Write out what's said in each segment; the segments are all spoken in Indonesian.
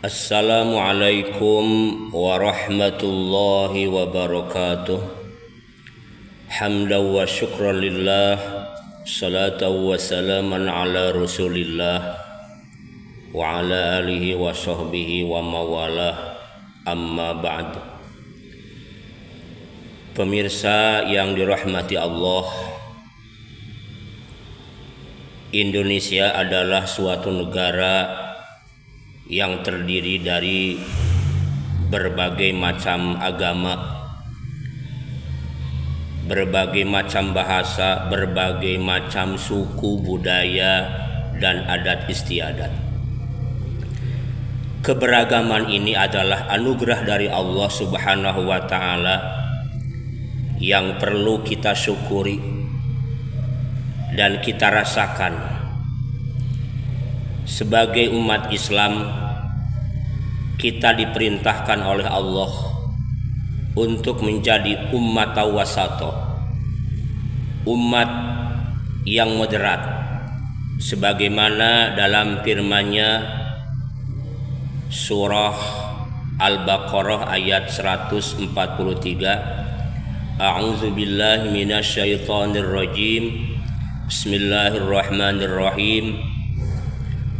Assalamualaikum warahmatullahi wabarakatuh. Hamdan wa syukran lillah, salatan wa salaman ala rasulillah wa ala alihi wa sahbihi wa mawalah, amma ba'd. Pemirsa yang dirahmati Allah, Indonesia adalah suatu negara yang terdiri dari berbagai macam agama, berbagai macam bahasa, berbagai macam suku, budaya, dan adat istiadat. Keberagaman ini adalah anugerah dari Allah Subhanahu wa Ta'ala yang perlu kita syukuri dan kita rasakan. Sebagai umat Islam, kita diperintahkan oleh Allah untuk menjadi ummat wasatoh, umat yang moderat, sebagaimana dalam firman-Nya surah Al-Baqarah ayat 143, A'udzubillahi minasyaitonirrajim, Bismillahirrahmanirrahim.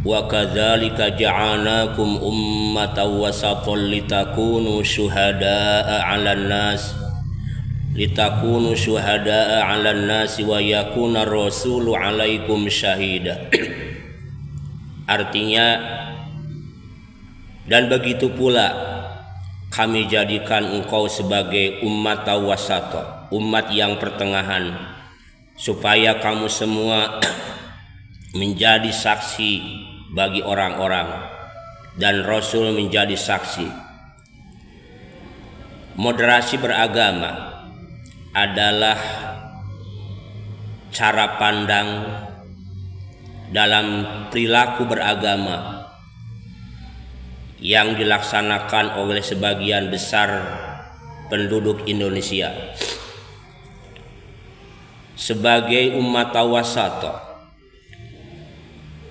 Wa kadzalika ja'alnakum ummatan wasatan litakunu syuhada'a 'alan nas wa yakuna rasulu 'alaikum syahida. Artinya, dan begitu pula kami jadikan engkau sebagai umat wasata, umat yang pertengahan, supaya kamu semua menjadi saksi bagi orang-orang dan Rasul menjadi saksi. Moderasi beragama adalah cara pandang dalam perilaku beragama yang dilaksanakan oleh sebagian besar penduduk Indonesia. Sebagai umat wasata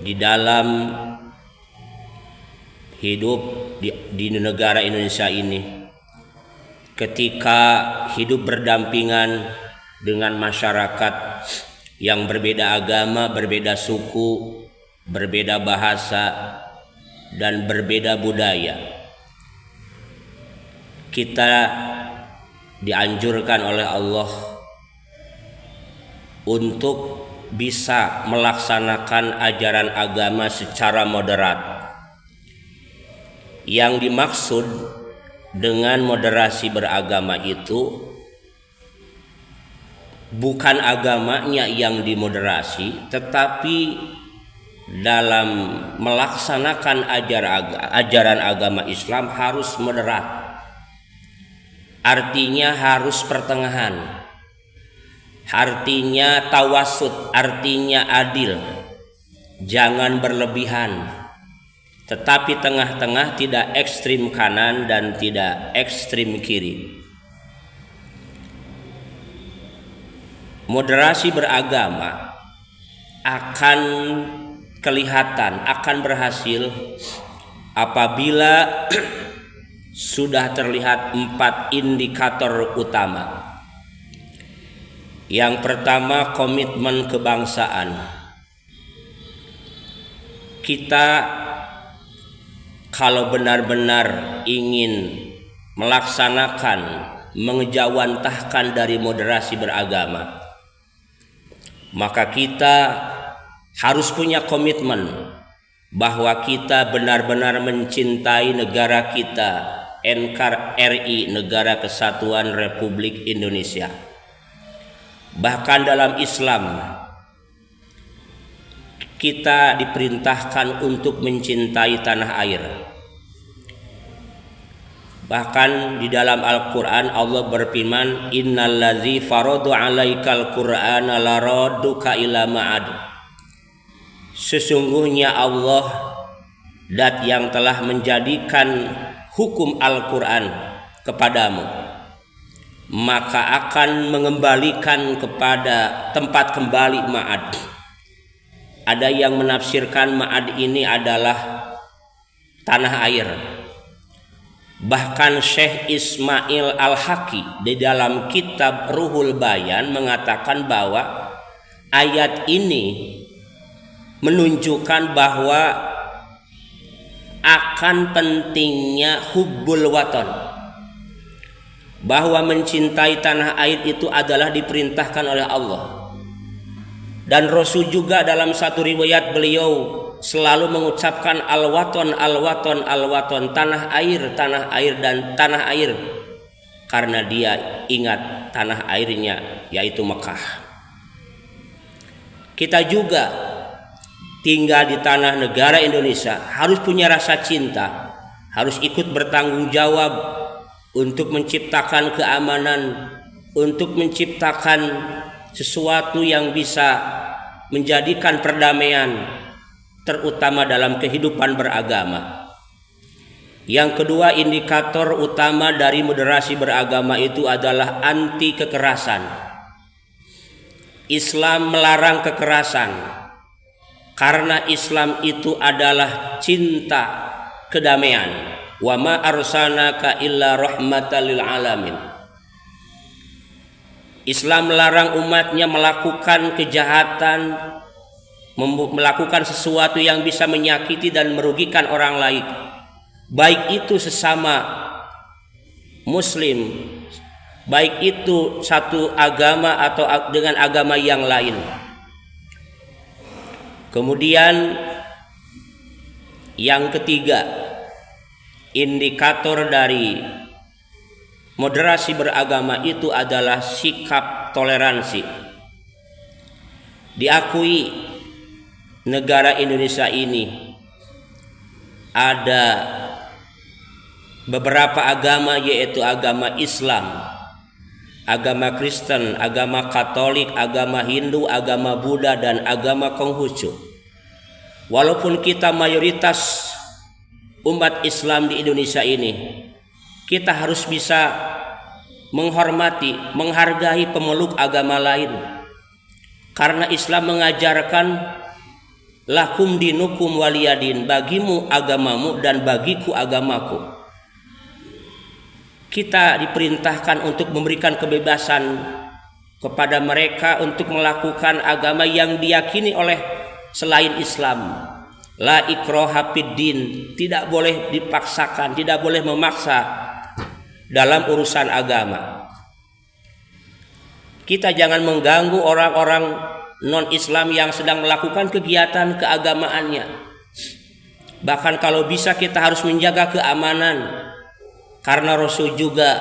di dalam hidup di negara Indonesia ini, ketika hidup berdampingan dengan masyarakat yang berbeda agama, berbeda suku, berbeda bahasa, dan berbeda budaya, kita dianjurkan oleh Allah untuk bisa melaksanakan ajaran agama secara moderat. Yang dimaksud dengan moderasi beragama itu bukan agamanya yang dimoderasi, tetapi dalam melaksanakan ajaran agama Islam harus moderat. Artinya harus pertengahan, artinya tawasud, artinya adil, jangan berlebihan, tetapi tengah-tengah, tidak ekstrim kanan dan tidak ekstrim kiri. Moderasi beragama akan kelihatan, akan berhasil apabila sudah terlihat 4 indikator utama. Yang pertama, komitmen kebangsaan. Kita kalau benar-benar ingin melaksanakan, mengejawantahkan dari moderasi beragama, maka kita harus punya komitmen bahwa kita benar-benar mencintai negara kita, NKRI, Negara Kesatuan Republik Indonesia. Bahkan dalam Islam, kita diperintahkan untuk mencintai tanah air. Bahkan di dalam Al-Quran Allah berfirman, Innallazi faradu 'alaikal Qur'ana laradduka ila ma'ad. Sesungguhnya Allah dat yang telah menjadikan hukum Al-Quran kepadamu, maka akan mengembalikan kepada tempat kembali ma'ad. Ada yang menafsirkan ma'ad ini adalah tanah air. Bahkan Syekh Ismail Al-Haqi di dalam kitab Ruhul Bayan mengatakan bahwa ayat ini menunjukkan bahwa akan pentingnya hubbul waton, bahwa mencintai tanah air itu adalah diperintahkan oleh Allah. Dan Rasul juga dalam satu riwayat beliau selalu mengucapkan al-waton, al-waton, al-waton, tanah air dan tanah air, karena dia ingat tanah airnya yaitu Mekah. Kita juga tinggal di tanah negara Indonesia harus punya rasa cinta, harus ikut bertanggung jawab untuk menciptakan keamanan, untuk menciptakan sesuatu yang bisa menjadikan perdamaian, terutama dalam kehidupan beragama. Yang kedua, indikator utama dari moderasi beragama itu adalah anti kekerasan. Islam melarang kekerasan karena Islam itu adalah cinta kedamaian. Wa ma arsalnaka illa rahmatan lil alamin. Islam melarang umatnya melakukan kejahatan, melakukan sesuatu yang bisa menyakiti dan merugikan orang lain, baik itu sesama muslim, baik itu satu agama atau dengan agama yang lain. Kemudian yang ketiga, indikator dari moderasi beragama itu adalah sikap toleransi. Diakui negara Indonesia ini ada beberapa agama, yaitu agama Islam, agama Kristen, agama Katolik, agama Hindu, agama Buddha, dan agama Konghucu. Walaupun kita mayoritas umat Islam di Indonesia ini, kita harus bisa menghormati, menghargai pemeluk agama lain, karena Islam mengajarkan lakum dinukum waliyadin, bagimu agamamu dan bagiku agamaku. Kita diperintahkan untuk memberikan kebebasan kepada mereka untuk melakukan agama yang diyakini oleh selain Islam. La ikraha fid din, tidak boleh dipaksakan, tidak boleh memaksa dalam urusan agama. Kita jangan mengganggu orang-orang non-Islam yang sedang melakukan kegiatan keagamaannya. Bahkan kalau bisa kita harus menjaga keamanan, karena Rasul juga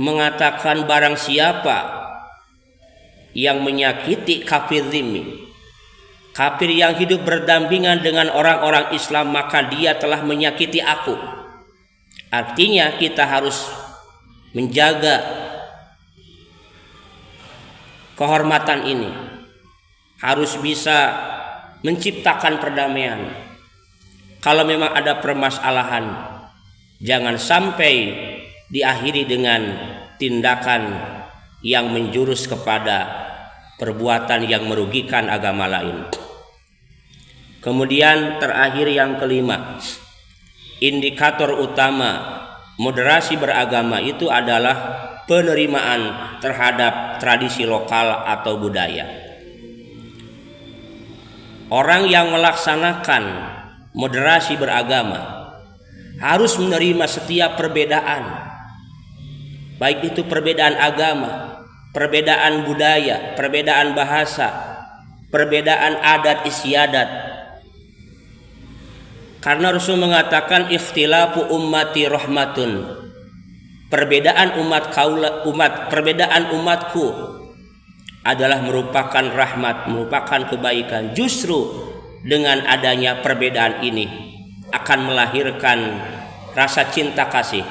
mengatakan barang siapa yang menyakiti kafir zimmi, kafir yang hidup berdampingan dengan orang-orang Islam, maka dia telah menyakiti aku. Artinya kita harus menjaga kehormatan ini, harus bisa menciptakan perdamaian. Kalau memang ada permasalahan, jangan sampai diakhiri dengan tindakan yang menjurus kepada perbuatan yang merugikan agama lain. Kemudian terakhir yang kelima, indikator utama moderasi beragama itu adalah penerimaan terhadap tradisi lokal atau budaya. Orang yang melaksanakan moderasi beragama harus menerima setiap perbedaan, baik itu perbedaan agama, perbedaan budaya, perbedaan bahasa, perbedaan adat istiadat. Karena Rasul mengatakan ikhtilafu ummati rahmatun, perbedaan perbedaan umatku adalah merupakan rahmat, merupakan kebaikan. Justru dengan adanya perbedaan ini akan melahirkan rasa cinta kasih,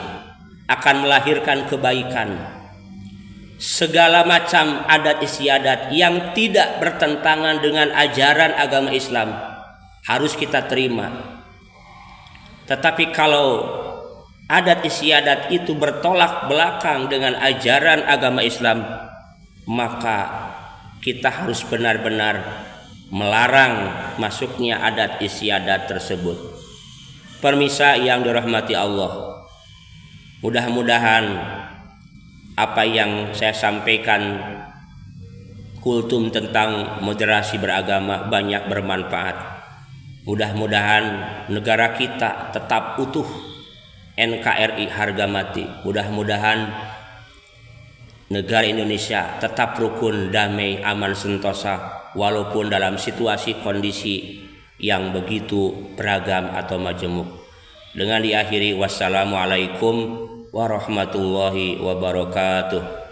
akan melahirkan kebaikan. Segala macam adat istiadat yang tidak bertentangan dengan ajaran agama Islam harus kita terima. Tetapi kalau adat istiadat itu bertolak belakang dengan ajaran agama Islam, maka kita harus benar-benar melarang masuknya adat istiadat tersebut. Permisa yang dirahmati Allah, mudah-mudahan apa yang saya sampaikan kultum tentang moderasi beragama banyak bermanfaat. Mudah-mudahan negara kita tetap utuh, NKRI harga mati. Mudah-mudahan negara Indonesia tetap rukun, damai, aman, sentosa, walaupun dalam situasi kondisi yang begitu beragam atau majemuk. Dengan diakhiri, wassalamualaikum warahmatullahi wabarakatuh.